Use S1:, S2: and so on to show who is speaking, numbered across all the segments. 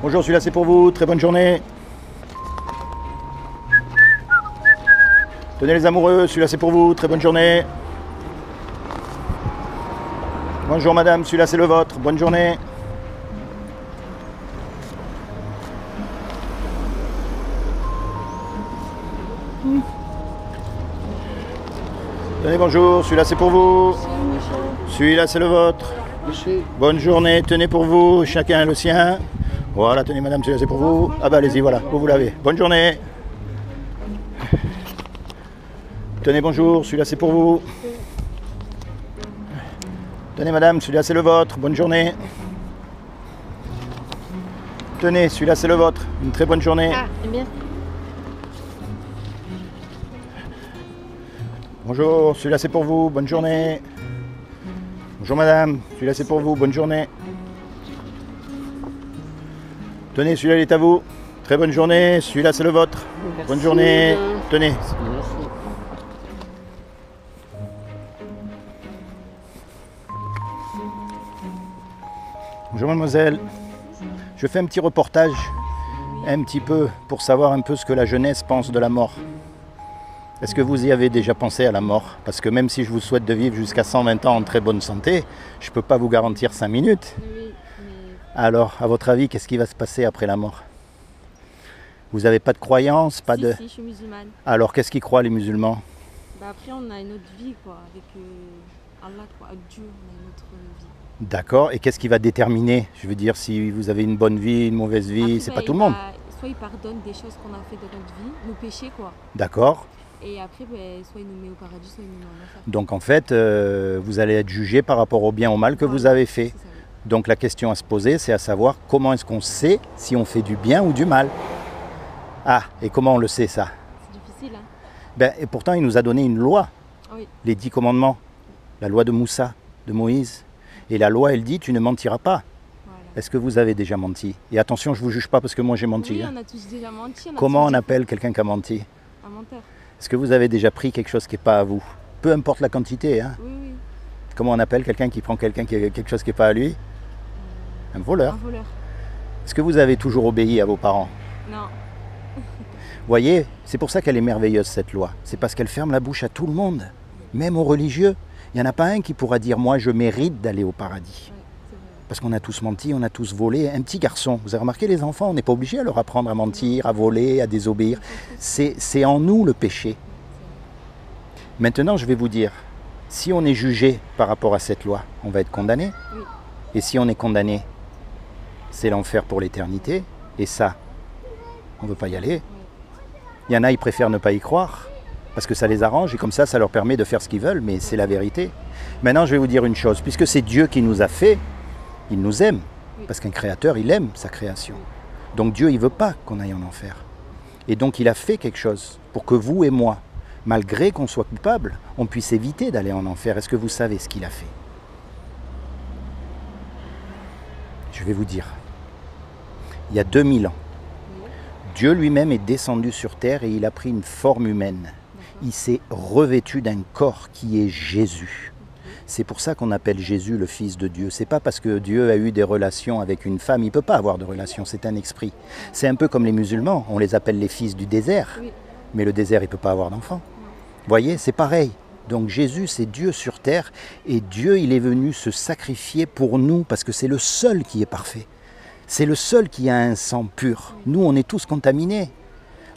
S1: Bonjour, celui-là c'est pour vous, très bonne journée. Tenez les amoureux, celui-là c'est pour vous, très bonne journée. Bonjour madame, celui-là c'est le vôtre, bonne journée. Tenez bonjour, celui-là c'est pour vous. Celui-là c'est le vôtre. Bonne journée, tenez pour vous, chacun le sien. Voilà, tenez madame, celui-là c'est pour vous. Ah bah allez-y, voilà, vous l'avez. Bonne journée. Tenez bonjour, celui-là c'est pour vous. Tenez madame, celui-là c'est le vôtre, bonne journée. Tenez, celui-là c'est le vôtre, une très bonne journée.
S2: Ah, bien.
S1: Bonjour, celui-là c'est pour vous, bonne journée. Bonjour madame, celui-là c'est pour vous, bonne journée. Tenez, celui-là il est à vous, très bonne journée, celui-là c'est le vôtre.
S2: Merci.
S1: Bonne journée, tenez.
S2: Merci.
S1: Bonjour mademoiselle, je fais un petit reportage, un petit peu, pour savoir un peu ce que la jeunesse pense de la mort. Est-ce que vous y avez déjà pensé à la mort? Parce que même si je vous souhaite de vivre jusqu'à 120 ans en très bonne santé, je ne peux pas vous garantir 5 minutes.
S2: Oui,
S1: Alors, à votre avis, qu'est-ce qui va se passer après la mort? Vous n'avez pas de croyance, pas de...
S2: Si, je suis musulmane.
S1: Alors, qu'est-ce qu'ils croient les musulmans?
S2: Bah après, on a une autre vie, quoi, avec Allah, quoi, avec Dieu, on a une autre vie.
S1: D'accord, et qu'est-ce qui va déterminer? Je veux dire, si vous avez une bonne vie, une mauvaise vie,
S2: Après,
S1: c'est
S2: bah,
S1: pas tout le monde.
S2: Soit il pardonne des choses qu'on a fait dans notre vie, nos péchés, quoi.
S1: D'accord.
S2: Et après, bah, soit il nous met au paradis, soit il nous met en enfer.
S1: Donc en fait, vous allez être jugé par rapport au bien ou au mal que vous avez fait.
S2: C'est ça, oui.
S1: Donc la question à se poser, c'est à savoir comment est-ce qu'on sait si on fait du bien ou du mal. Ah, et comment on le sait ça?
S2: C'est difficile, hein.
S1: Ben, et pourtant, il nous a donné une loi,
S2: Oui.
S1: les 10 commandements, la loi de Moussa, de Moïse. Et la loi, elle dit, tu ne mentiras pas.
S2: Voilà.
S1: Est-ce que vous avez déjà menti? Et attention, je ne vous juge pas parce que moi j'ai menti.
S2: Oui,
S1: hein.
S2: on a tous déjà menti.
S1: Comment on appelle quelqu'un qui a menti?
S2: Un menteur.
S1: Est-ce que vous avez déjà pris quelque chose qui n'est pas à vous? Peu importe la quantité. Hein.
S2: Oui, oui.
S1: Comment on appelle quelqu'un qui prend quelque chose qui n'est pas à lui? Un voleur.
S2: Un voleur.
S1: Est-ce que vous avez toujours obéi à vos parents?
S2: Non.
S1: Voyez, c'est pour ça qu'elle est merveilleuse cette loi. C'est parce qu'elle ferme la bouche à tout le monde, même aux religieux. Il n'y en a pas un qui pourra dire « moi je mérite d'aller au paradis ».
S2: Ouais, c'est vrai.
S1: Parce qu'on a tous menti, on a tous volé. Un petit garçon, vous avez remarqué les enfants, on n'est pas obligé à leur apprendre à mentir, à voler, à désobéir. C'est en nous le péché. Maintenant je vais vous dire, si on est jugé par rapport à cette loi, on va être condamné.
S2: Oui.
S1: Et si on est condamné, c'est l'enfer pour l'éternité. Et ça, on ne veut pas y aller. Il y en a, ils préfèrent ne pas y croire, parce que ça les arrange, et comme ça leur permet de faire ce qu'ils veulent, mais c'est la vérité. Maintenant, je vais vous dire une chose, puisque c'est Dieu qui nous a fait, il nous aime, parce qu'un créateur, il aime sa création. Donc Dieu, il ne veut pas qu'on aille en enfer. Et donc, il a fait quelque chose pour que vous et moi, malgré qu'on soit coupable, on puisse éviter d'aller en enfer. Est-ce que vous savez ce qu'il a fait? Je vais vous dire. Il y a 2000 ans, Dieu lui-même est descendu sur terre et il a pris une forme humaine. Il s'est revêtu d'un corps qui est Jésus. C'est pour ça qu'on appelle Jésus le Fils de Dieu. C'est pas parce que Dieu a eu des relations avec une femme, il ne peut pas avoir de relations, c'est un esprit. C'est un peu comme les musulmans, on les appelle les fils du désert,
S2: Oui.
S1: mais le désert il ne peut pas avoir d'enfants. Vous voyez, c'est pareil. Donc Jésus, c'est Dieu sur terre et Dieu, il est venu se sacrifier pour nous parce que c'est le seul qui est parfait. C'est le seul qui a un sang pur. Nous, on est tous contaminés.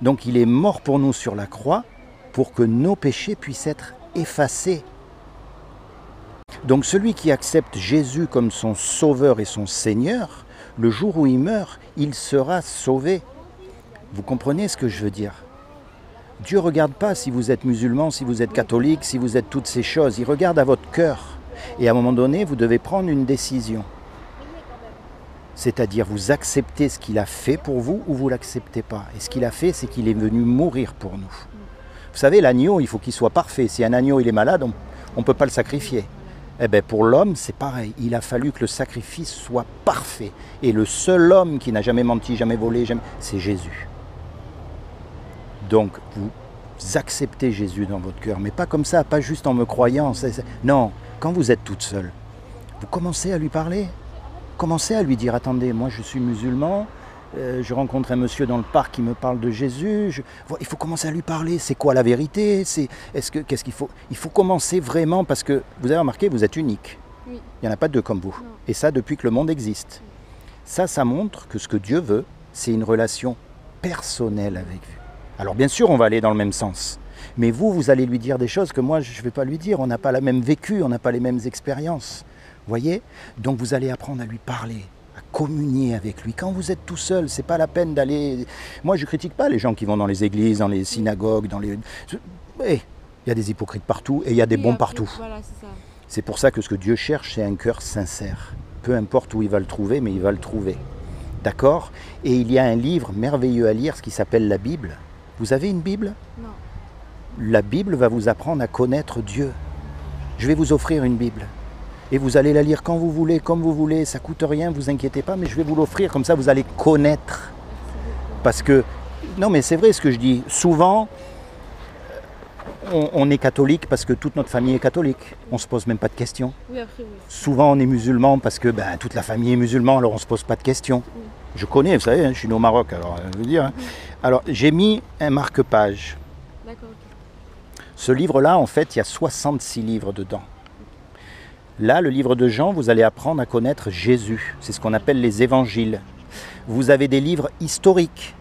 S1: Donc il est mort pour nous sur la croix pour que nos péchés puissent être effacés. Donc celui qui accepte Jésus comme son sauveur et son Seigneur, le jour où il meurt, il sera sauvé. Vous comprenez ce que je veux dire? Dieu ne regarde pas si vous êtes musulman, si vous êtes catholique, si vous êtes toutes ces choses. Il regarde à votre cœur. Et à un moment donné, vous devez prendre une décision. C'est-à-dire, vous acceptez ce qu'il a fait pour vous ou vous ne l'acceptez pas. Et ce qu'il a fait, c'est qu'il est venu mourir pour nous. Vous savez, l'agneau, il faut qu'il soit parfait. Si un agneau il est malade, on ne peut pas le sacrifier. Eh bien, pour l'homme, c'est pareil. Il a fallu que le sacrifice soit parfait. Et le seul homme qui n'a jamais menti, jamais volé, c'est Jésus. Donc, vous acceptez Jésus dans votre cœur, mais pas comme ça, pas juste en me croyant. Non, quand vous êtes toute seule, vous commencez à lui parler. Commencez à lui dire, attendez, moi je suis musulman, je rencontre un monsieur dans le parc qui me parle de Jésus. Il faut commencer à lui parler. C'est quoi la vérité? Qu'est-ce qu'il faut? Il faut commencer vraiment parce que vous avez remarqué, vous êtes unique.
S2: Oui.
S1: Il n'y en a pas deux comme vous.
S2: Non.
S1: Et ça, depuis que le monde existe. Ça montre que ce que Dieu veut, c'est une relation personnelle avec vous. Alors bien sûr, on va aller dans le même sens. Mais vous allez lui dire des choses que moi, je ne vais pas lui dire. On n'a pas la même vécu, on n'a pas les mêmes expériences. Voyez? Donc vous allez apprendre à lui parler, à communier avec lui. Quand vous êtes tout seul, c'est pas la peine d'aller... Moi, je critique pas les gens qui vont dans les églises, dans les synagogues, dans les... Il y a des hypocrites partout et il y a des bons partout.
S2: Voilà, c'est ça.
S1: C'est pour ça que ce que Dieu cherche, c'est un cœur sincère. Peu importe où il va le trouver, mais il va le trouver. D'accord? Et il y a un livre merveilleux à lire, ce qui s'appelle la Bible. Vous avez une Bible?
S2: Non.
S1: La Bible va vous apprendre à connaître Dieu. Je vais vous offrir une Bible. Et vous allez la lire quand vous voulez, comme vous voulez. Ça ne coûte rien, ne vous inquiétez pas, mais je vais vous l'offrir. Comme ça, vous allez connaître. Parce que, non mais c'est vrai ce que je dis. Souvent, on est catholique parce que toute notre famille est catholique. On ne se pose même pas de questions.
S2: Oui, après, oui.
S1: Souvent, on est musulman parce que toute la famille est musulmane, alors on ne se pose pas de questions. Oui. Je connais, vous savez, je suis né au Maroc, alors je veux dire. Alors, j'ai mis un marque-page.
S2: D'accord, ok.
S1: Ce livre-là, en fait, il y a 66 livres dedans. Là, le livre de Jean, vous allez apprendre à connaître Jésus. C'est ce qu'on appelle les évangiles. Vous avez des livres historiques.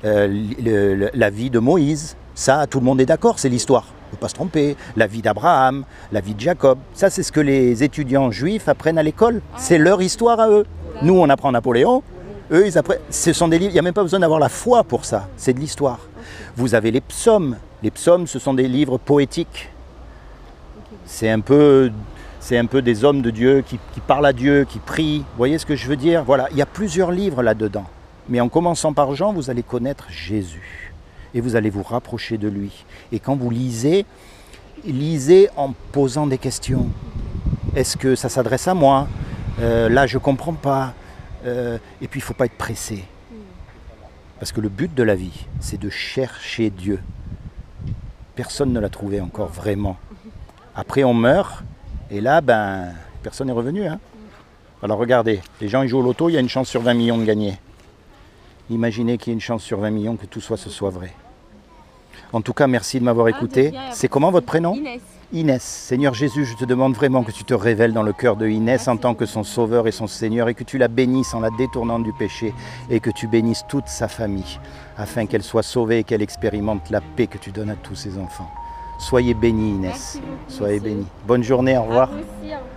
S1: La vie de Moïse, ça, tout le monde est d'accord, c'est l'histoire. Il ne faut pas se tromper. La vie d'Abraham, la vie de Jacob. Ça, c'est ce que les étudiants juifs apprennent à l'école. C'est leur histoire à eux. Nous, on apprend Napoléon. Eux, ils apprennent. Ce sont des livres, il n'y a même pas besoin d'avoir la foi pour ça. C'est de l'histoire. Vous avez les psaumes. Les psaumes, ce sont des livres poétiques. C'est un peu des hommes de Dieu qui parlent à Dieu, qui prient. Vous voyez ce que je veux dire? Voilà, il y a plusieurs livres là-dedans. Mais en commençant par Jean, vous allez connaître Jésus. Et vous allez vous rapprocher de lui. Et quand vous lisez en posant des questions. Est-ce que ça s'adresse à moi? Là, je ne comprends pas. Et puis, il ne faut pas être pressé. Parce que le but de la vie, c'est de chercher Dieu. Personne ne l'a trouvé encore vraiment. Après, on meurt. Et là, personne n'est revenu. Hein. Alors regardez, les gens ils jouent au loto, il y a une chance sur 20 millions de gagner. Imaginez qu'il y ait une chance sur 20 millions que tout ce soit vrai. En tout cas, merci de m'avoir écouté. C'est comment votre prénom?
S2: Inès.
S1: Inès. Seigneur Jésus, je te demande vraiment que tu te révèles dans le cœur de Inès en tant que son sauveur et son Seigneur et que tu la bénisses en la détournant du péché et que tu bénisses toute sa famille afin qu'elle soit sauvée et qu'elle expérimente la paix que tu donnes à tous ses enfants. Soyez bénis Inès. Soyez bénis. Bonne journée, au revoir.
S2: À vous aussi, au revoir.